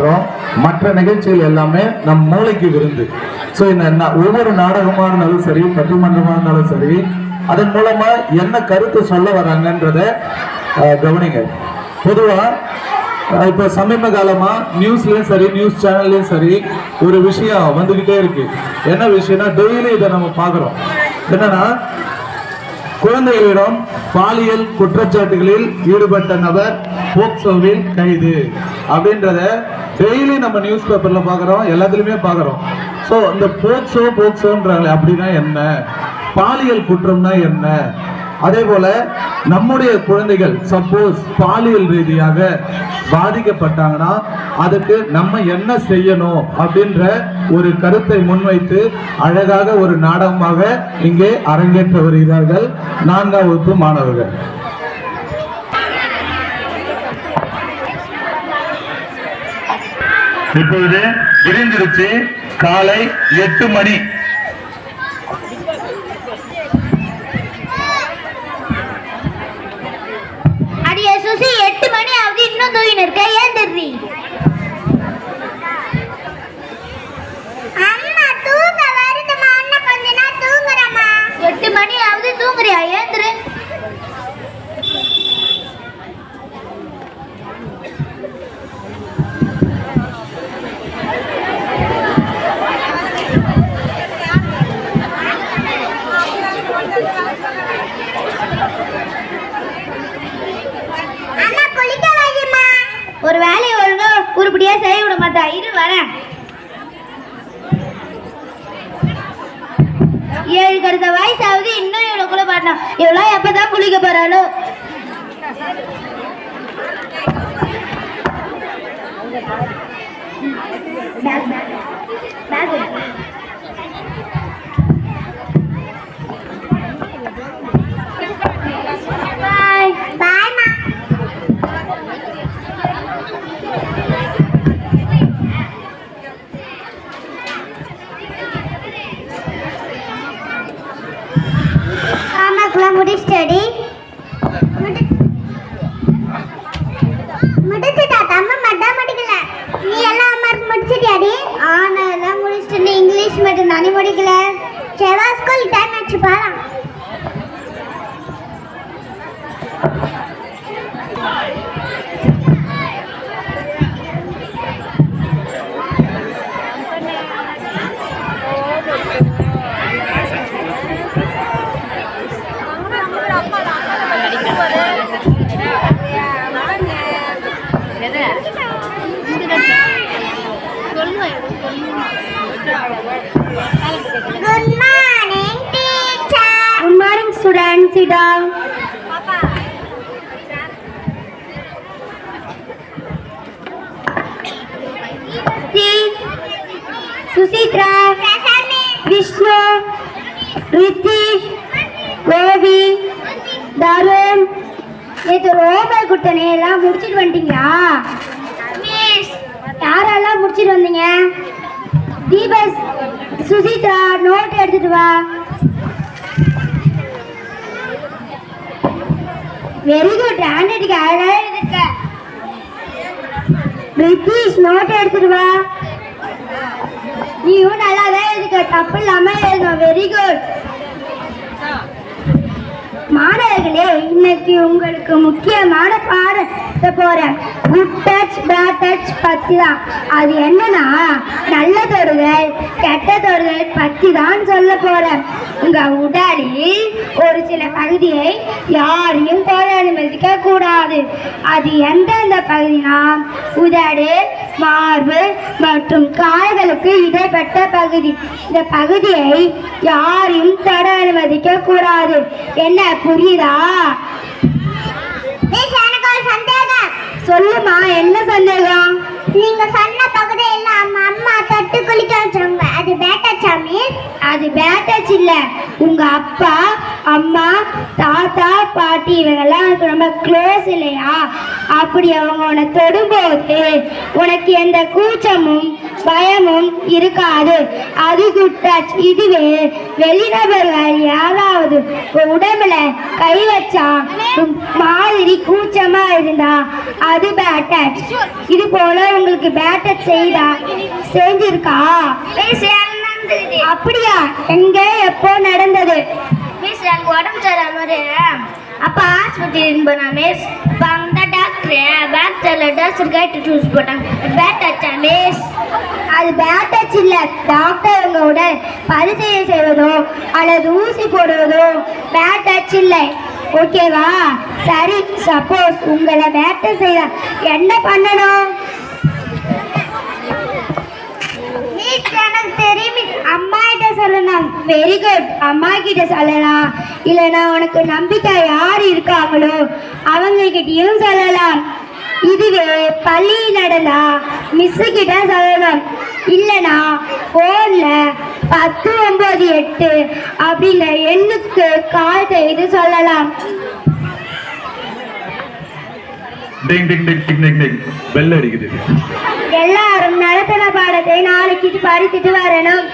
பார்க்கிறோம். மற்ற நிகழ்ச்சிகள் எல்லாமே நம் மூளைக்கு விருந்து. ஸோ இந்த ஒவ்வொரு நாடகமா இருந்தாலும் சரி, பட்டிமன்றமா இருந்தாலும் சரி, அதன் மூலமா என்ன கருத்து சொல்ல வராங்கன்றத கவனிங்க. பொதுவா இப்ப சமீப காலமா நியூஸ்லயும் சரி, நியூஸ் சேனல்லயும் சரி, ஒரு விஷயம் வந்துகிட்டே இருக்கு. என்ன விஷயம்னா, டெய்லி இதை நம்ம பாக்குறோம். என்னன்னா, குழந்தைகளிடம் பாலியல் குற்றச்சாட்டுகளில் ஈடுபட்ட நபர் போக்சோவில் கைது அப்படின்றத டெய்லி நம்ம நியூஸ் பேப்பர்ல பாக்குறோம், எல்லாத்துலயுமே பாக்குறோம். சோ இந்த போக்சோன்றாங்களே, அப்படின்னா என்ன, பாலியல் குற்றம்னா என்ன, அதே போல நம்முடைய குழந்தைகள் சப்போஸ் பாலியல் ரீதியாக பாதிக்கப்பட்டாங்கன்னா அதுக்கு நம்ம என்ன செய்யணும் அப்படின்ற ஒரு கருத்தை முன்வைத்து அழகாக ஒரு நாடகமாக இங்கே அரங்கேற்ற வருகிறார்கள் 4ஆம் வகுப்பு மாணவர்கள். இப்பொழுது விரிந்திருச்சு காலை 8 மணி. சுசி 8 மணி ஆகுது, இன்னும் தூங்கின்னு இருக்க, ஏன் தெரியுது? அம்மா தூங்க வருதுமா, இன்னும் கொஞ்ச நேரம் தூங்குறேம்மா. 8 மணி ஆகுது, தூங்குறியா? ஏந்திரு. ஒரு வேலையை ஒழுங்கா உருப்படியா செய்ய விட மாட்டா, இரு வரேன். 7 கடந்த வயசாவது, இன்னும் இவ்வளவு கூட பாட்டா. இவ்வளவு எப்பதான் குளிக்க போறாளோ? பாய் பாய்மா. முடிச்சிட்டடி? முடிச்சுட்டா? தமிழ் மட்டும் முடிக்கல, நீ எல்லாம் அம்மாருக்கு முடிச்சிட்டியாடி? நான் எல்லாம் முடிச்சிட்டு, இங்கிலீஷ் மட்டும் நானே முடிக்கல. செவா ஸ்கூல் டைம் ஆச்சு பாலாம். Good morning, teacher. Good morning, students. Sit down. Susitra, Vishnu, Ritish, Govi, Darun. நேற்று ரோபா குட்டனே எல்லாம் முடிச்சுட்டு வந்துட்டீங்களா? மிஸ், யாரெல்லாம் முடிச்சுட்டு வந்தீங்க? தீபஸ், சுசித்ரா, நோட் எடுத்துட்டு வா. வெரி குட், ஹேண்ட் ரைட்டிங் அழகா எழுதிருக்க. ரித்தீஷ், நோட் எடுத்துட்டு வா. நீயும் நல்லா தான் எழுதிருக்க, தப்பு இல்லாம எழுதணும். Very good. மாணவர்களே, இன்னைக்கு உங்களுக்கு முக்கியமான பாடம் போறேன். குட் டச் பேட் டச் பத்தி தான். அது என்னன்னா, நல்ல தொடுதல் கெட்ட தொடுதல் பத்தி தான் சொல்ல போறேன். உங்க உடலில் ஒரு சில பகுதியை யாரையும் தொட அனுமதிக்க கூடாது. அது எந்தெந்த பகுதினா, உதடு, மார்பு மற்றும் கால்களுக்கு இடைப்பட்ட பகுதி. இந்த பகுதியை யாரையும் தொட அனுமதிக்க கூடாது. என்ன, புரியுதா? சொல்லுமா, என்ன சந்தேகம்? நீங்க சொன்ன பகுதி எல்லாம் அம்மா தொட்டு குளிக்க வச்சாங்க, அது பேட்டச்சாமி? அது பேட்டச் இல்ல. உங்க அப்பா, அம்மா, தாத்தா, பாட்டி இவங்கெல்லாம் ரொம்ப க்ளோஸ் இல்லையா? அப்படி அவங்க உன்னை தொடும்போது உனக்கு எந்த கூச்சமும் பயமும் இருக்காது. அது குட் டச். இதுவே வெளிநபர்கள் யாராவது உடம்புல கை வச்சா மாதிரி கூச்சமா இருந்தா அது பேட் டச். இது போல உங்களுக்கு பேட் டச் செஞ்சிருக்கா? அப்படியா? எங்க எப்போ நடந்தது? எனக்கு உடம்பு சரியாம அப்போ ஆஸ்பத்திரி போனா மிஸ். இப்போ அங்கே டாக்டர் பேக் சைடில் ட்ரெஸ் கைட்டு சூஸ் போட்டாங்க. பேட் டச்சா மிஸ்? அது பேட் டச் இல்ல. டாக்டர் உங்களோட பரிசோதனை செய்வதோ அல்லது ஊசி போடுவதோ பேட் டச் இல்லை. ஓகேவா? சரி, சப்போஸ் உங்களை பேட் டச் செய்ய என்ன பண்ணணும்? எனக்கு தெரியும். அம்மா கிட்ட சொல்லலாம். Very good. அம்மா கிட்ட சொல்லலாம். இல்லைன்னா உனக்கு நம்பிக்கை யார் இருக்காங்களோ அவங்க கிட்டயும் சொல்லலாம். இதுவே பள்ளி நடந்தா மிஸ் கிட்ட சொல்லலாம். இல்லைன்னா போன்ல 1098 அப்படிங்கிற எண்ணுக்கு கால் செய்து சொல்லலாம். டிங் டிங் டிங் டிங் டிங் டிங் பெல் அடிக்குது. எல்லாரும் நடத்தின பாடத்தை நாளைக்கு படித்துட்டு வரணும்.